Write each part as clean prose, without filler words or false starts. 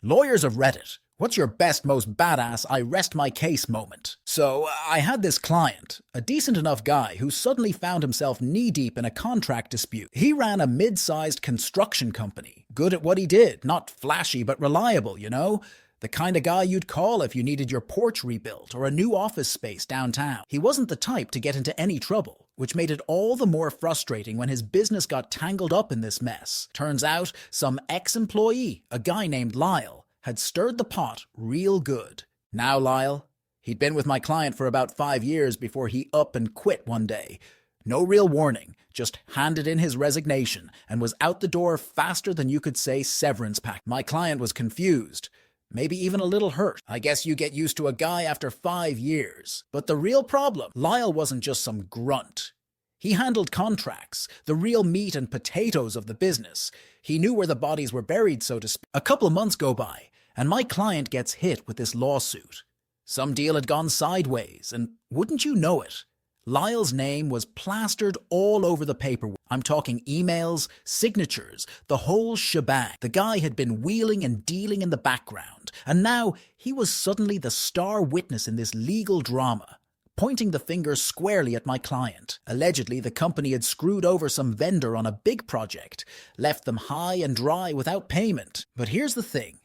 Lawyers of Reddit, what's your best, most badass I rest my case moment? So, I had this client, a decent enough guy who suddenly found himself knee-deep in a contract dispute. He ran a mid-sized construction company, good at what he did, not flashy but reliable, you know? The kind of guy you'd call if you needed your porch rebuilt or a new office space downtown. He wasn't the type to get into any trouble, which made it all the more frustrating when his business got tangled up in this mess. Turns out, some ex-employee, a guy named Lyle, had stirred the pot real good. Now Lyle, he'd been with my client for about 5 years before he up and quit one day. No real warning, just handed in his resignation and was out the door faster than you could say severance pack. My client was confused. Maybe even a little hurt. I guess you get used to a guy after 5 years. But the real problem, Lyle wasn't just some grunt. He handled contracts, the real meat and potatoes of the business. He knew where the bodies were buried, so to speak. A couple of months go by, and my client gets hit with this lawsuit. Some deal had gone sideways, and wouldn't you know it, Lyle's name was plastered all over the paperwork. I'm talking emails, signatures, the whole shebang. The guy had been wheeling and dealing in the background, and now he was suddenly the star witness in this legal drama, pointing the finger squarely at my client. Allegedly, the company had screwed over some vendor on a big project, left them high and dry without payment. But here's the thing.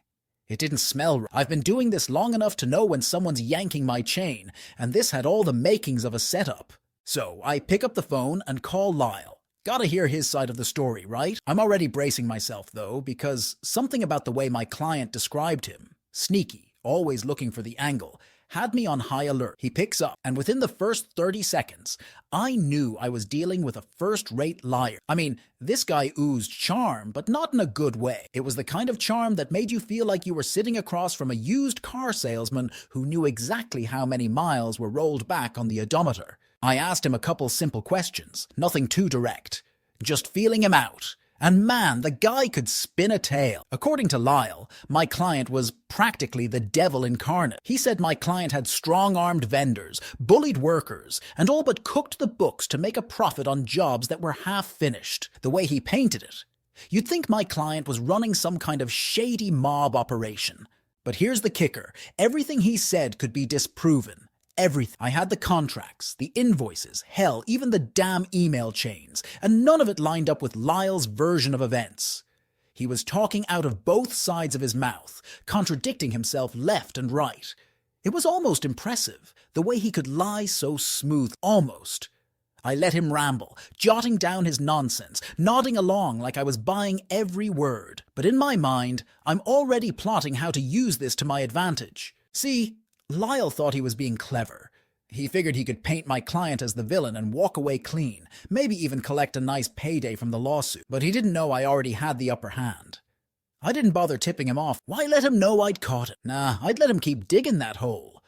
It didn't smell right. I've been doing this long enough to know when someone's yanking my chain, and this had all the makings of a setup. So I pick up the phone and call Lyle. Gotta hear his side of the story, right? I'm already bracing myself, though, because something about the way my client described him, sneaky, always looking for the angle, had me on high alert. He picks up, and within the first 30 seconds, I knew I was dealing with a first-rate liar. I mean, this guy oozed charm, but not in a good way. It was the kind of charm that made you feel like you were sitting across from a used car salesman who knew exactly how many miles were rolled back on the odometer. I asked him a couple simple questions, nothing too direct, just feeling him out. And man, the guy could spin a tale. According to Lyle, my client was practically the devil incarnate. He said my client had strong-armed vendors, bullied workers, and all but cooked the books to make a profit on jobs that were half-finished. The way he painted it, you'd think my client was running some kind of shady mob operation. But here's the kicker. Everything he said could be disproven. Everything. I had the contracts, the invoices, hell, even the damn email chains, and none of it lined up with Lyle's version of events. He was talking out of both sides of his mouth, contradicting himself left and right. It was almost impressive, the way he could lie so smooth, almost. I let him ramble, jotting down his nonsense, nodding along like I was buying every word. But in my mind, I'm already plotting how to use this to my advantage. See, Lyle thought he was being clever. He figured he could paint my client as the villain and walk away clean, maybe even collect a nice payday from the lawsuit. But he didn't know I already had the upper hand. I didn't bother tipping him off. Why let him know I'd caught it? Nah, I'd let him keep digging that hole.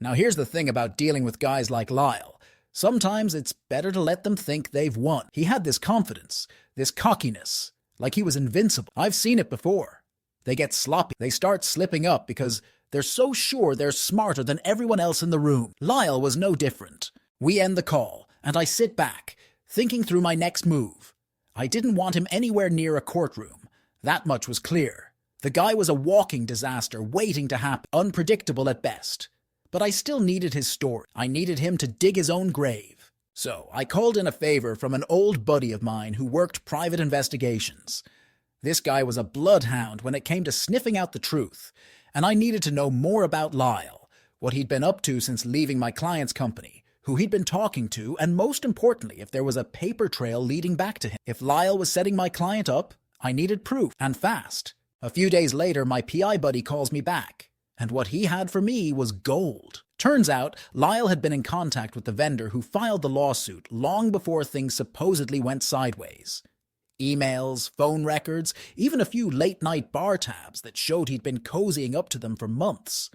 Now here's the thing about dealing with guys like Lyle. Sometimes it's better to let them think they've won. He had this confidence, this cockiness, like he was invincible. I've seen it before. They get sloppy. They start slipping up because they're so sure they're smarter than everyone else in the room. Lyle was no different. We end the call, and I sit back, thinking through my next move. I didn't want him anywhere near a courtroom. That much was clear. The guy was a walking disaster waiting to happen, unpredictable at best. But I still needed his story. I needed him to dig his own grave. So I called in a favor from an old buddy of mine who worked private investigations. This guy was a bloodhound when it came to sniffing out the truth, and I needed to know more about Lyle, what he'd been up to since leaving my client's company, who he'd been talking to, and most importantly, if there was a paper trail leading back to him. If Lyle was setting my client up, I needed proof, and fast. A few days later, my PI buddy calls me back, and what he had for me was gold. Turns out, Lyle had been in contact with the vendor who filed the lawsuit long before things supposedly went sideways. Emails, phone records, even a few late-night bar tabs that showed he'd been cozying up to them for months.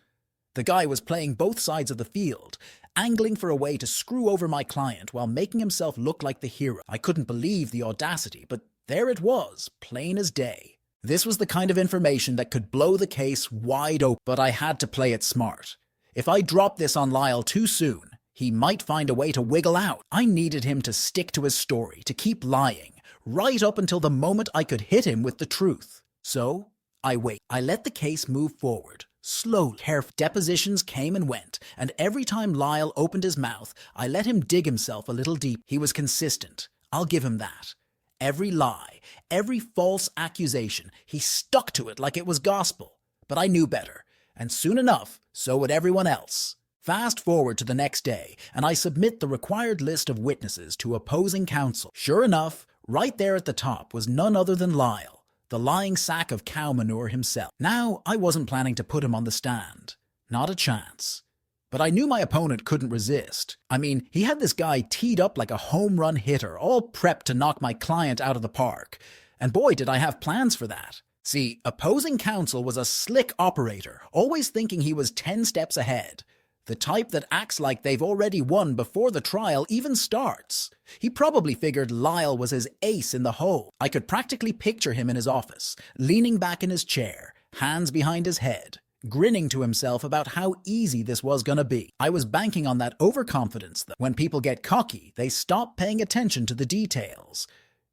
The guy was playing both sides of the field, angling for a way to screw over my client while making himself look like the hero. I couldn't believe the audacity, but there it was, plain as day. This was the kind of information that could blow the case wide open, but I had to play it smart. If I dropped this on Lyle too soon, he might find a way to wiggle out. I needed him to stick to his story, to keep lying, right up until the moment I could hit him with the truth. So I wait. I let the case move forward. Slowly, careful depositions came and went, and every time Lyle opened his mouth, I let him dig himself a little deep. He was consistent. I'll give him that. Every lie, every false accusation, he stuck to it like it was gospel. But I knew better, and soon enough, so would everyone else. Fast forward to the next day, and I submit the required list of witnesses to opposing counsel. Sure enough, right there at the top was none other than Lyle, the lying sack of cow manure himself. Now, I wasn't planning to put him on the stand. Not a chance. But I knew my opponent couldn't resist. I mean, he had this guy teed up like a home run hitter, all prepped to knock my client out of the park. And boy, did I have plans for that. See, opposing counsel was a slick operator, always thinking he was 10 steps ahead. The type that acts like they've already won before the trial even starts. He probably figured Lyle was his ace in the hole. I could practically picture him in his office, leaning back in his chair, hands behind his head, grinning to himself about how easy this was gonna be. I was banking on that overconfidence that when people get cocky, they stop paying attention to the details.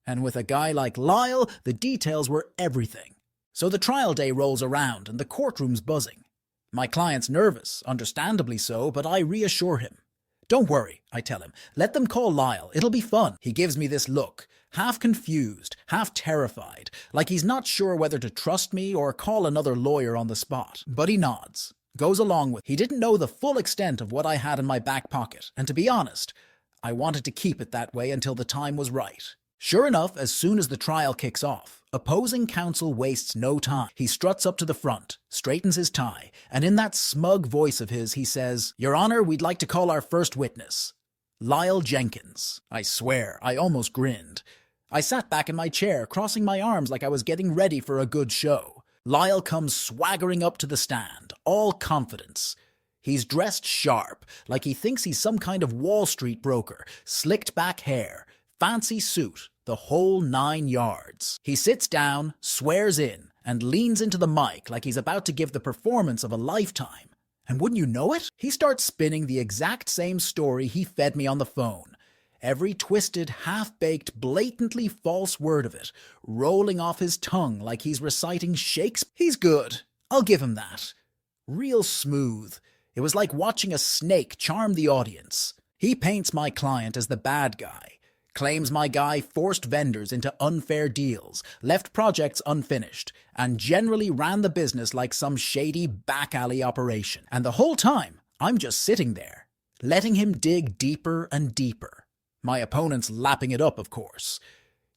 And with a guy like Lyle, the details were everything. So the trial day rolls around and the courtroom's buzzing. My client's nervous, understandably so, but I reassure him. Don't worry, I tell him. Let them call Lyle. It'll be fun. He gives me this look, half confused, half terrified, like he's not sure whether to trust me or call another lawyer on the spot. But he nods, goes along with it. He didn't know the full extent of what I had in my back pocket, and to be honest, I wanted to keep it that way until the time was right. Sure enough, as soon as the trial kicks off, opposing counsel wastes no time. He struts up to the front, straightens his tie, and in that smug voice of his, he says, "Your Honor, we'd like to call our first witness, Lyle Jenkins." I swear, I almost grinned. I sat back in my chair, crossing my arms like I was getting ready for a good show. Lyle comes swaggering up to the stand, all confidence. He's dressed sharp, like he thinks he's some kind of Wall Street broker, slicked back hair, fancy suit, the whole 9 yards. He sits down, swears in, and leans into the mic like he's about to give the performance of a lifetime. And wouldn't you know it? He starts spinning the exact same story he fed me on the phone. Every twisted, half-baked, blatantly false word of it, rolling off his tongue like he's reciting Shakespeare. He's good. I'll give him that. Real smooth. It was like watching a snake charm the audience. He paints my client as the bad guy. Claims my guy forced vendors into unfair deals, left projects unfinished, and generally ran the business like some shady back-alley operation. And the whole time, I'm just sitting there, letting him dig deeper and deeper. My opponent's lapping it up, of course.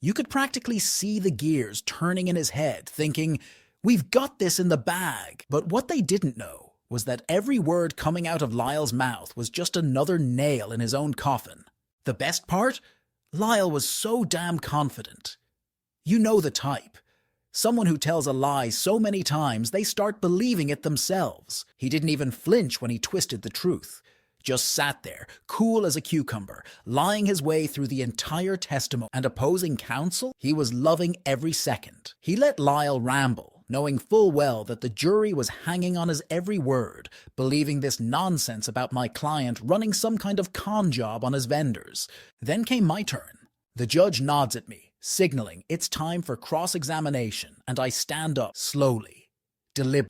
You could practically see the gears turning in his head, thinking, we've got this in the bag. But what they didn't know was that every word coming out of Lyle's mouth was just another nail in his own coffin. The best part? Lyle was so damn confident. You know the type. Someone who tells a lie so many times they start believing it themselves. He didn't even flinch when he twisted the truth. Just sat there, cool as a cucumber, lying his way through the entire testimony. And opposing counsel? He was loving every second. He let Lyle ramble, knowing full well that the jury was hanging on his every word, believing this nonsense about my client running some kind of con job on his vendors. Then came my turn. The judge nods at me, signaling it's time for cross-examination, and I stand up slowly.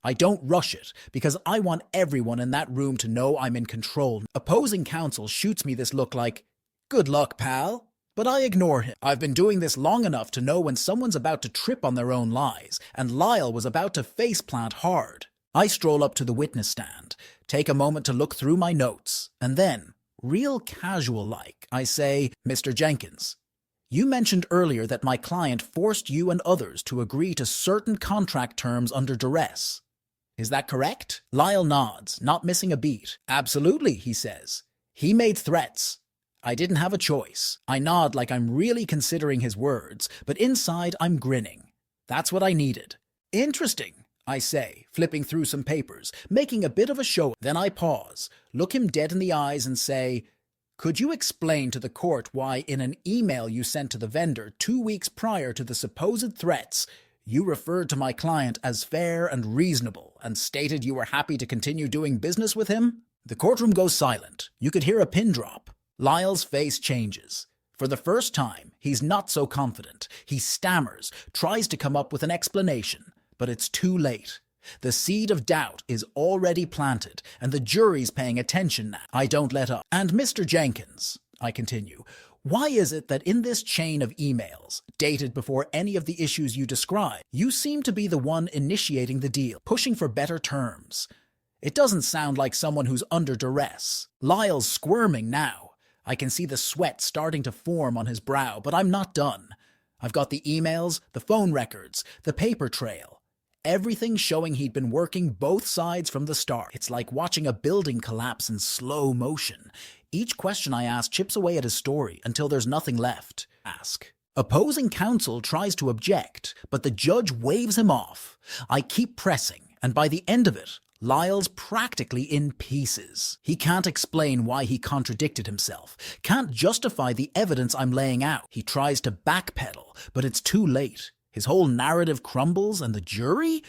I don't rush it, because I want everyone in that room to know I'm in control. Opposing counsel shoots me this look like, "Good luck, pal." But I ignore him. I've been doing this long enough to know when someone's about to trip on their own lies, and Lyle was about to faceplant hard. I stroll up to the witness stand, take a moment to look through my notes, and then, real casual-like, I say, "Mr. Jenkins, you mentioned earlier that my client forced you and others to agree to certain contract terms under duress. Is that correct?" Lyle nods, not missing a beat. "Absolutely," he says. "He made threats. I didn't have a choice." I nod like I'm really considering his words, but inside I'm grinning. That's what I needed. "Interesting," I say, flipping through some papers, making a bit of a show. Then I pause, look him dead in the eyes and say, "Could you explain to the court why in an email you sent to the vendor 2 weeks prior to the supposed threats, you referred to my client as fair and reasonable and stated you were happy to continue doing business with him?" The courtroom goes silent. You could hear a pin drop. Lyle's face changes. For the first time, he's not so confident. He stammers, tries to come up with an explanation, but it's too late. The seed of doubt is already planted, and the jury's paying attention now. I don't let up. And Mr. Jenkins, I continue, why is it that in this chain of emails, dated before any of the issues you describe, you seem to be the one initiating the deal, pushing for better terms? It doesn't sound like someone who's under duress. Lyle's squirming now. I can see the sweat starting to form on his brow, but I'm not done. I've got the emails, the phone records, the paper trail. Everything showing he'd been working both sides from the start. It's like watching a building collapse in slow motion. Each question I ask chips away at his story until there's nothing left. Ask. Opposing counsel tries to object, but the judge waves him off. I keep pressing, and by the end of it, Lyle's practically in pieces. He can't explain why he contradicted himself, can't justify the evidence I'm laying out. He tries to backpedal, but it's too late. His whole narrative crumbles, and the jury?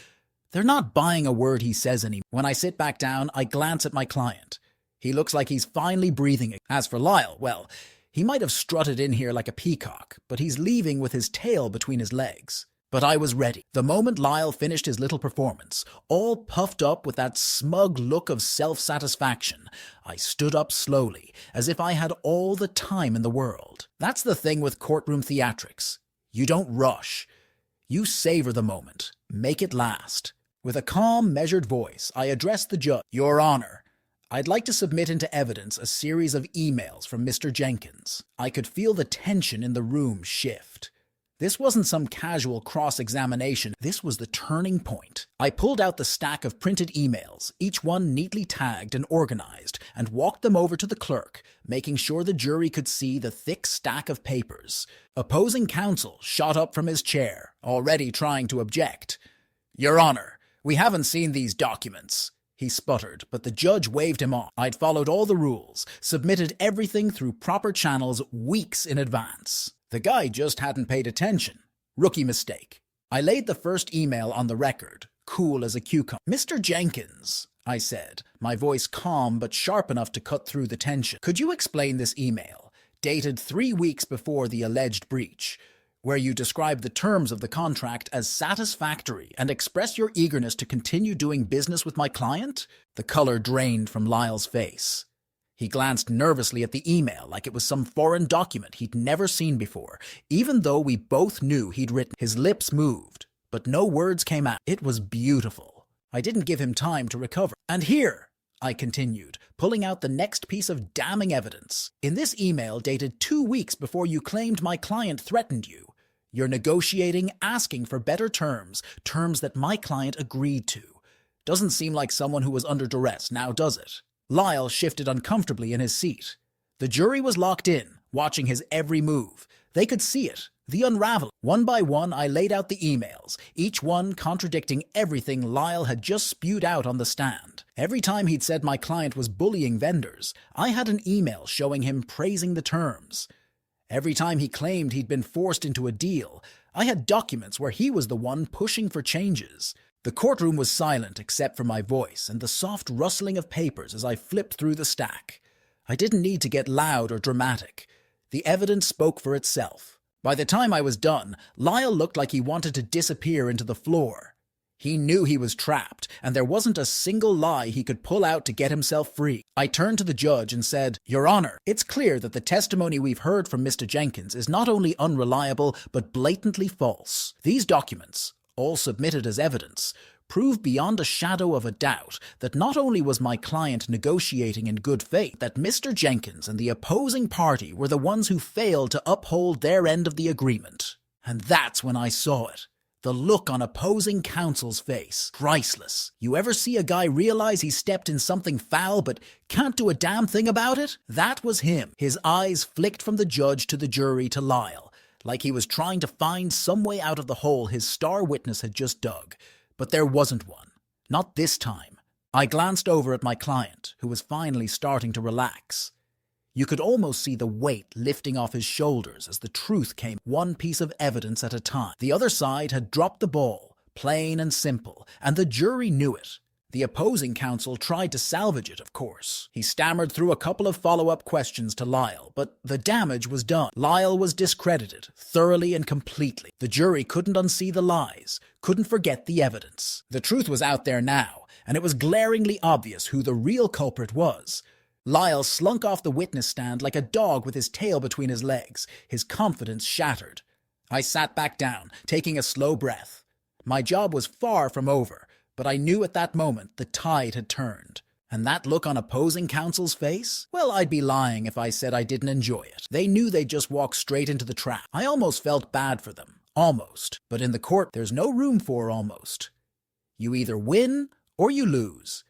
They're not buying a word he says anymore. When I sit back down, I glance at my client. He looks like he's finally breathing. As for Lyle, well, he might have strutted in here like a peacock, but he's leaving with his tail between his legs. But I was ready. The moment Lyle finished his little performance, all puffed up with that smug look of self-satisfaction, I stood up slowly, as if I had all the time in the world. That's the thing with courtroom theatrics. You don't rush. You savor the moment. Make it last. With a calm, measured voice, I addressed the judge. Your Honor, I'd like to submit into evidence a series of emails from Mr. Jenkins. I could feel the tension in the room shift. This wasn't some casual cross-examination. This was the turning point. I pulled out the stack of printed emails, each one neatly tagged and organized, and walked them over to the clerk, making sure the jury could see the thick stack of papers. Opposing counsel shot up from his chair, already trying to object. Your Honor, we haven't seen these documents, he sputtered, but the judge waved him off. I'd followed all the rules, submitted everything through proper channels weeks in advance. The guy just hadn't paid attention. Rookie mistake. I laid the first email on the record, cool as a cucumber. Mr. Jenkins, I said, my voice calm but sharp enough to cut through the tension. Could you explain this email, dated 3 weeks before the alleged breach, where you describe the terms of the contract as satisfactory and express your eagerness to continue doing business with my client? The color drained from Lyle's face. He glanced nervously at the email like it was some foreign document he'd never seen before, even though we both knew he'd written. His lips moved, but no words came out. It was beautiful. I didn't give him time to recover. And here, I continued, pulling out the next piece of damning evidence. In this email dated 2 weeks before you claimed my client threatened you, you're negotiating, asking for better terms, terms that my client agreed to. Doesn't seem like someone who was under duress, now does it? Lyle shifted uncomfortably in his seat. The jury was locked in, watching his every move. They could see it, the unraveling. One by one, I laid out the emails, each one contradicting everything Lyle had just spewed out on the stand. Every time he'd said my client was bullying vendors, I had an email showing him praising the terms. Every time he claimed he'd been forced into a deal, I had documents where he was the one pushing for changes. The courtroom was silent except for my voice and the soft rustling of papers as I flipped through the stack. I didn't need to get loud or dramatic. The evidence spoke for itself. By the time I was done, Lyle looked like he wanted to disappear into the floor. He knew he was trapped, and there wasn't a single lie he could pull out to get himself free. I turned to the judge and said, Your Honor, it's clear that the testimony we've heard from Mr. Jenkins is not only unreliable, but blatantly false. These documents, all submitted as evidence, prove beyond a shadow of a doubt that not only was my client negotiating in good faith, that Mr. Jenkins and the opposing party were the ones who failed to uphold their end of the agreement. And that's when I saw it. The look on opposing counsel's face. Priceless. You ever see a guy realize he stepped in something foul but can't do a damn thing about it? That was him. His eyes flicked from the judge to the jury to Lyle, like he was trying to find some way out of the hole his star witness had just dug. But there wasn't one. Not this time. I glanced over at my client, who was finally starting to relax. You could almost see the weight lifting off his shoulders as the truth came, one piece of evidence at a time. The other side had dropped the ball, plain and simple, and the jury knew it. The opposing counsel tried to salvage it, of course. He stammered through a couple of follow-up questions to Lyle, but the damage was done. Lyle was discredited, thoroughly and completely. The jury couldn't unsee the lies, couldn't forget the evidence. The truth was out there now, and it was glaringly obvious who the real culprit was. Lyle slunk off the witness stand like a dog with his tail between his legs, his confidence shattered. I sat back down, taking a slow breath. My job was far from over, but I knew at that moment the tide had turned. And that look on opposing counsel's face? Well, I'd be lying if I said I didn't enjoy it. They knew they'd just walked straight into the trap. I almost felt bad for them. Almost. But in the court, there's no room for almost. You either win or you lose.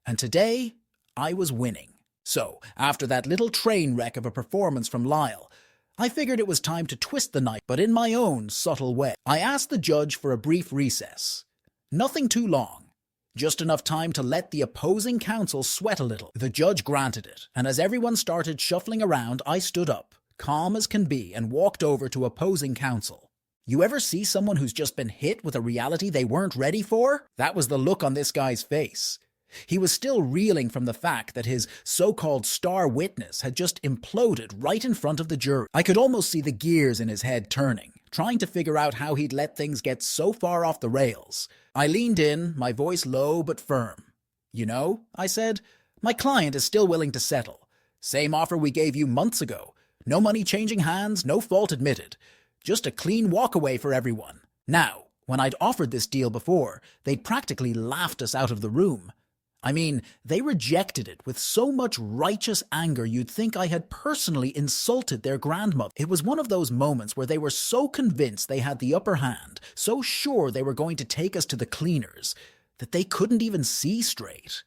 And today, I was winning. So, after that little train wreck of a performance from Lyle, I figured it was time to twist the knife, but in my own subtle way. I asked the judge for a brief recess. Nothing too long. Just enough time to let the opposing counsel sweat a little. The judge granted it, and as everyone started shuffling around, I stood up, calm as can be, and walked over to opposing counsel. You ever see someone who's just been hit with a reality they weren't ready for? That was the look on this guy's face. He was still reeling from the fact that his so-called star witness had just imploded right in front of the jury. I could almost see the gears in his head turning, trying to figure out how he'd let things get so far off the rails. I leaned in, my voice low but firm. "You know," I said, "my client is still willing to settle. Same offer we gave you months ago. No money changing hands, no fault admitted. Just a clean walkaway for everyone." Now, when I'd offered this deal before, they'd practically laughed us out of the room. I mean, they rejected it with so much righteous anger you'd think I had personally insulted their grandmother. It was one of those moments where they were so convinced they had the upper hand, so sure they were going to take us to the cleaners, that they couldn't even see straight.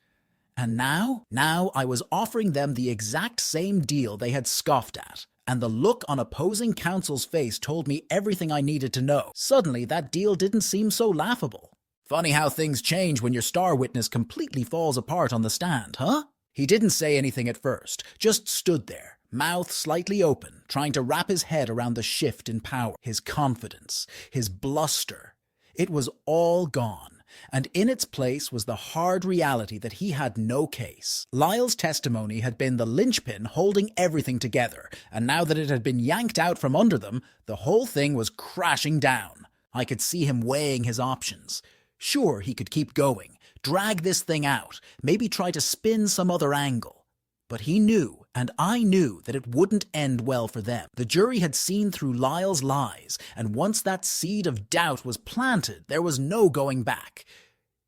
And now I was offering them the exact same deal they had scoffed at. And the look on opposing counsel's face told me everything I needed to know. Suddenly, that deal didn't seem so laughable. Funny how things change when your star witness completely falls apart on the stand, huh? He didn't say anything at first, just stood there, mouth slightly open, trying to wrap his head around the shift in power, his confidence, his bluster. It was all gone, and in its place was the hard reality that he had no case. Lyle's testimony had been the linchpin holding everything together, and now that it had been yanked out from under them, the whole thing was crashing down. I could see him weighing his options. Sure, he could keep going, drag this thing out, maybe try to spin some other angle. But he knew, and I knew, that it wouldn't end well for them. The jury had seen through Lyle's lies, and once that seed of doubt was planted, there was no going back.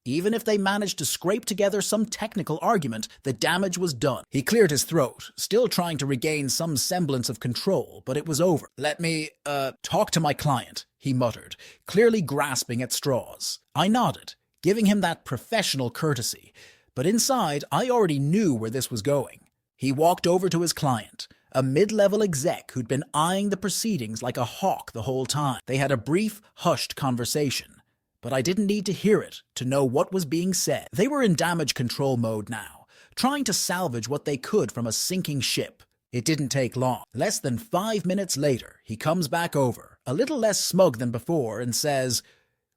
Even if they managed to scrape together some technical argument, the damage was done. He cleared his throat, still trying to regain some semblance of control, but it was over. "Let me, talk to my client," he muttered, clearly grasping at straws. I nodded, giving him that professional courtesy, but inside I already knew where this was going. He walked over to his client, a mid-level exec who'd been eyeing the proceedings like a hawk the whole time. They had a brief, hushed conversation, but I didn't need to hear it to know what was being said. They were in damage control mode now, trying to salvage what they could from a sinking ship. It didn't take long. Less than 5 minutes later, he comes back over, a little less smug than before, and says,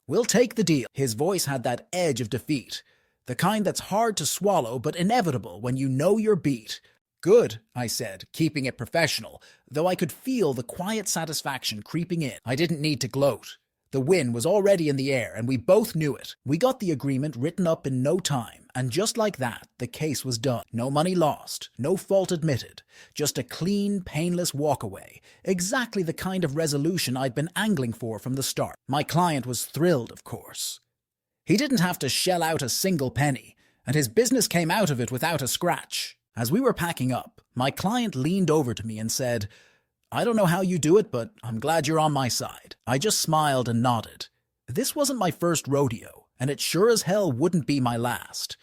"We'll take the deal." His voice had that edge of defeat, the kind that's hard to swallow but inevitable when you know you're beat. "Good," I said, keeping it professional, though I could feel the quiet satisfaction creeping in. I didn't need to gloat. The win was already in the air, and we both knew it. We got the agreement written up in no time, and just like that, the case was done. No money lost, no fault admitted, just a clean, painless walkaway. Exactly the kind of resolution I'd been angling for from the start. My client was thrilled, of course. He didn't have to shell out a single penny, and his business came out of it without a scratch. As we were packing up, my client leaned over to me and said, "I don't know how you do it, but I'm glad you're on my side." I just smiled and nodded. This wasn't my first rodeo, and it sure as hell wouldn't be my last.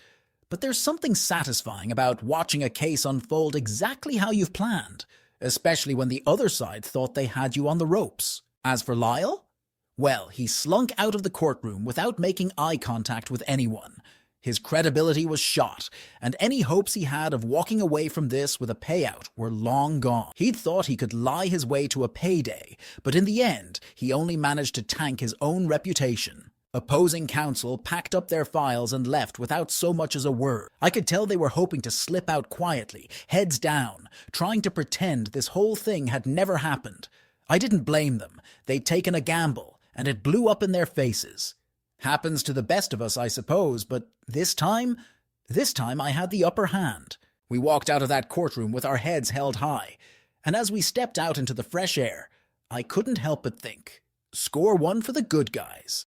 But there's something satisfying about watching a case unfold exactly how you've planned, especially when the other side thought they had you on the ropes. As for Lyle? Well, he slunk out of the courtroom without making eye contact with anyone. His credibility was shot, and any hopes he had of walking away from this with a payout were long gone. He'd thought he could lie his way to a payday, but in the end, he only managed to tank his own reputation. Opposing counsel packed up their files and left without so much as a word. I could tell they were hoping to slip out quietly, heads down, trying to pretend this whole thing had never happened. I didn't blame them. They'd taken a gamble, and it blew up in their faces. Happens to the best of us, I suppose, but this time I had the upper hand. We walked out of that courtroom with our heads held high, and as we stepped out into the fresh air, I couldn't help but think, score one for the good guys.